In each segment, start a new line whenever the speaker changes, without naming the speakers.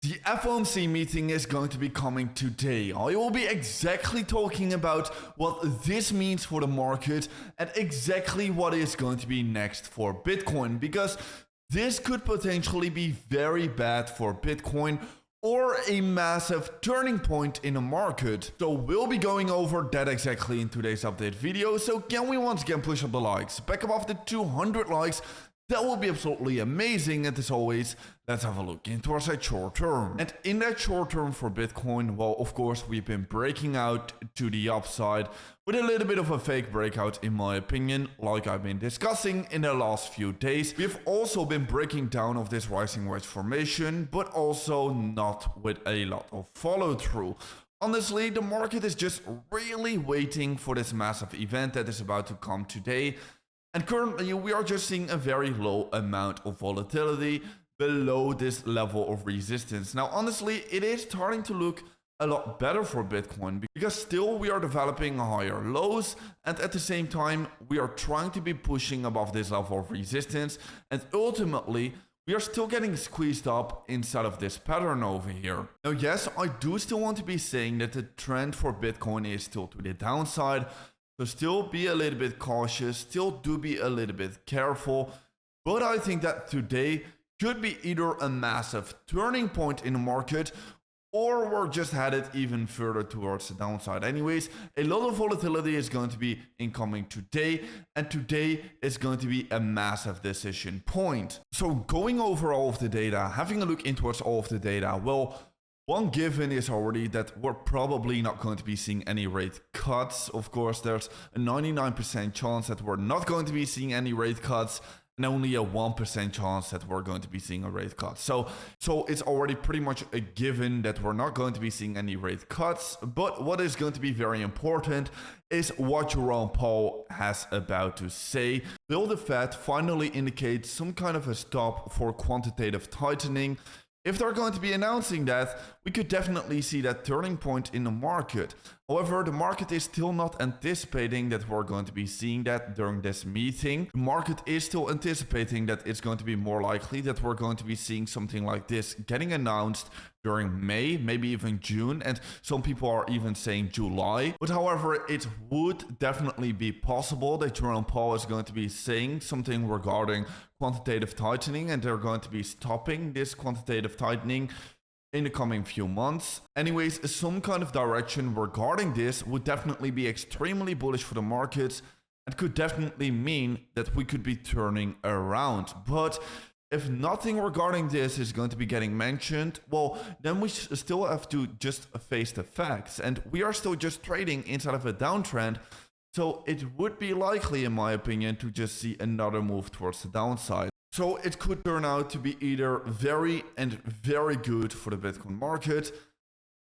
The FOMC meeting is going to be coming today. I will be exactly talking about what this means for the market and exactly what is going to be next for Bitcoin, because this could potentially be very bad for Bitcoin or a massive turning point in the market. So we'll be going over that exactly in today's update video. So can we once again push up the likes back above the 200 likes? That will be absolutely amazing. And as always, let's have a look into our short term. And in that short term for Bitcoin, well, of course, we've been breaking out to the upside with a little bit of a fake breakout, in my opinion, like I've been discussing in the last few days. We've also been breaking down of this rising wedge formation, but also not with a lot of follow through. Honestly, the market is just really waiting for this massive event that is about to come today. And currently, we are just seeing a very low amount of volatility below this level of resistance. Now, honestly, it is starting to look a lot better for Bitcoin because still we are developing higher lows, and at the same time, we are trying to be pushing above this level of resistance. And ultimately, we are still getting squeezed up inside of this pattern over here. Now, yes, I do still want to be saying that the trend for Bitcoin is still to the downside. So still be a little bit cautious, still do be a little bit careful. But I think that today could be either a massive turning point in the market, or we're just headed even further towards the downside. Anyways, a lot of volatility is going to be incoming today, and today is going to be a massive decision point. So going over all of the data, having a look into all of the data, well, one given is already that we're probably not going to be seeing any rate cuts. Of course, there's a 99% chance that we're not going to be seeing any rate cuts, and only a 1% chance that we're going to be seeing a rate cut. So it's already pretty much a given that we're not going to be seeing any rate cuts. But what is going to be very important is what Jerome Powell has about to say. Will the Fed finally indicate some kind of a stop for quantitative tightening? If they're going to be announcing that, we could definitely see that turning point in the market. However, the market is still not anticipating that we're going to be seeing that during this meeting. The market is still anticipating that it's going to be more likely that we're going to be seeing something like this getting announced during May, maybe even June, and some people are even saying July. But however, it would definitely be possible that Jerome Powell is going to be saying something regarding quantitative tightening, and they're going to be stopping this quantitative tightening in the coming few months. Anyways, some kind of direction regarding this would definitely be extremely bullish for the markets and could definitely mean that we could be turning around. But if nothing regarding this is going to be getting mentioned, well, then we still have to just face the facts. And we are still just trading inside of a downtrend. So it would be likely, in my opinion, to just see another move towards the downside. So it could turn out to be either very and very good for the Bitcoin market,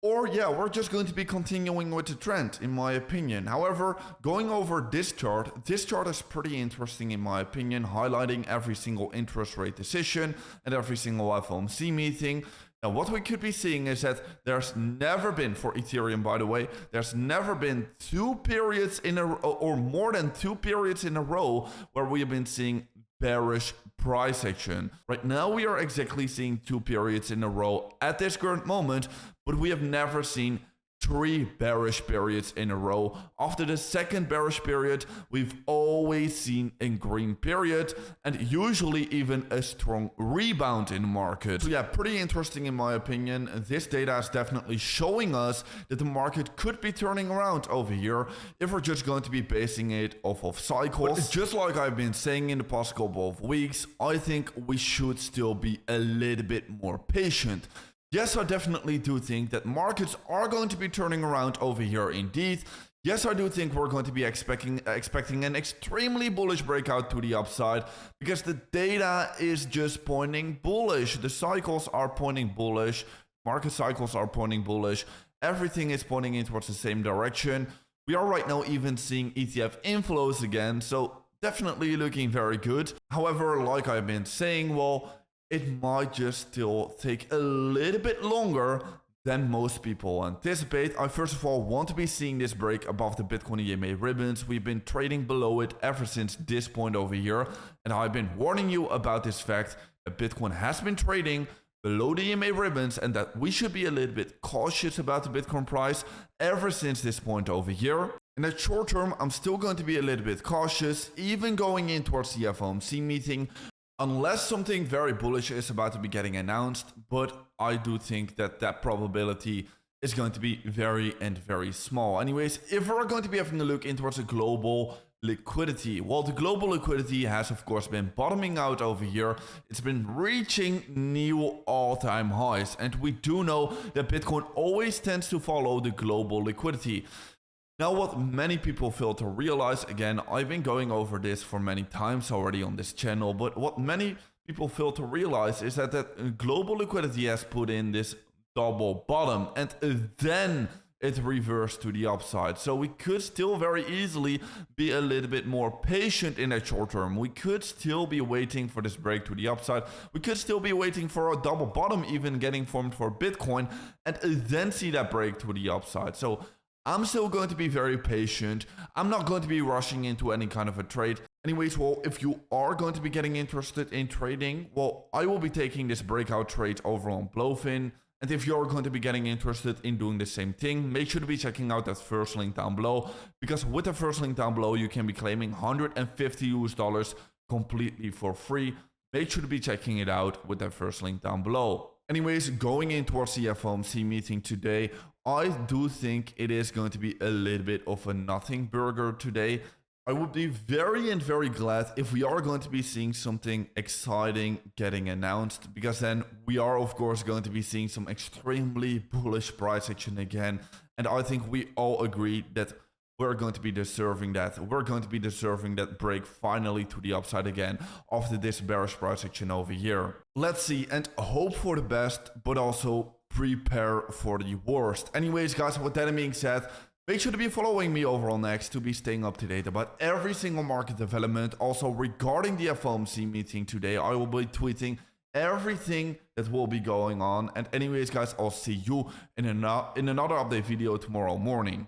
or yeah, we're just going to be continuing with the trend, in my opinion. However, going over this chart is pretty interesting, in my opinion, highlighting every single interest rate decision and every single FOMC meeting. Now, what we could be seeing is that there's never been, for Ethereum, by the way, there's never been two periods in a row, or more than two periods in a row, where we have been seeing bearish price action. Right now, we are exactly seeing two periods in a row at this current moment, but we have never seen three bearish periods in a row. After the second bearish period, we've always seen a green period and usually even a strong rebound in the market. So yeah, pretty interesting in my opinion. This data is definitely showing us that the market could be turning around over here if we're just going to be basing it off of cycles. But just like I've been saying in the past couple of weeks, I think we should still be a little bit more patient. Yes, I definitely do think that markets are going to be turning around over here indeed. Yes, I do think we're going to be expecting an extremely bullish breakout to the upside because the data is just pointing bullish. The cycles are pointing bullish. Market cycles are pointing bullish. Everything is pointing in towards the same direction. We are right now even seeing ETF inflows again, so definitely looking very good. However, like I've been saying, well, it might just still take a little bit longer than most people anticipate. I first of all want to be seeing this break above the Bitcoin EMA ribbons. We've been trading below it ever since this point over here, and I've been warning you about this fact that Bitcoin has been trading below the EMA ribbons and that we should be a little bit cautious about the Bitcoin price ever since this point over here. In the short term, I'm still going to be a little bit cautious, even going in towards the FOMC meeting, unless something very bullish is about to be getting announced. But I do think that that probability is going to be very small. Anyways, if we're going to be having a look in towards a global liquidity, well, the global liquidity has of course been bottoming out over here. It's been reaching new all-time highs, and we do know that Bitcoin always tends to follow the global liquidity. Now, what many people fail to realize, again, I've been going over this for many times already on this channel, but what many people fail to realize is that global liquidity has put in this double bottom, and then it reversed to the upside. So we could still very easily be a little bit more patient in the short term. We could still be waiting for this break to the upside. We could still be waiting for a double bottom even getting formed for Bitcoin, and then see that break to the upside. So I'm still going to be very patient. I'm not going to be rushing into any kind of a trade. Anyways, well, if you are going to be getting interested in trading, well, I will be taking this breakout trade over on Blofin. And if you're going to be getting interested in doing the same thing, make sure to be checking out that first link down below, because with the first link down below, you can be claiming $150 completely for free. Make sure to be checking it out with that first link down below. Anyways, going in towards the FOMC meeting today, I do think it is going to be a little bit of a nothing burger today. I would be very glad if we are going to be seeing something exciting getting announced, because then we are of course going to be seeing some extremely bullish price action again. And I think we all agree that we're going to be deserving that. We're going to be deserving that break finally to the upside again after this bearish price action over here. Let's see and hope for the best, but also prepare for the worst. Anyways, guys, with that being said, make sure to be following me over on X to be staying up to date about every single market development. Also, regarding the FOMC meeting today, I will be tweeting everything that will be going on. And anyways, guys, I'll see you in another update video tomorrow morning.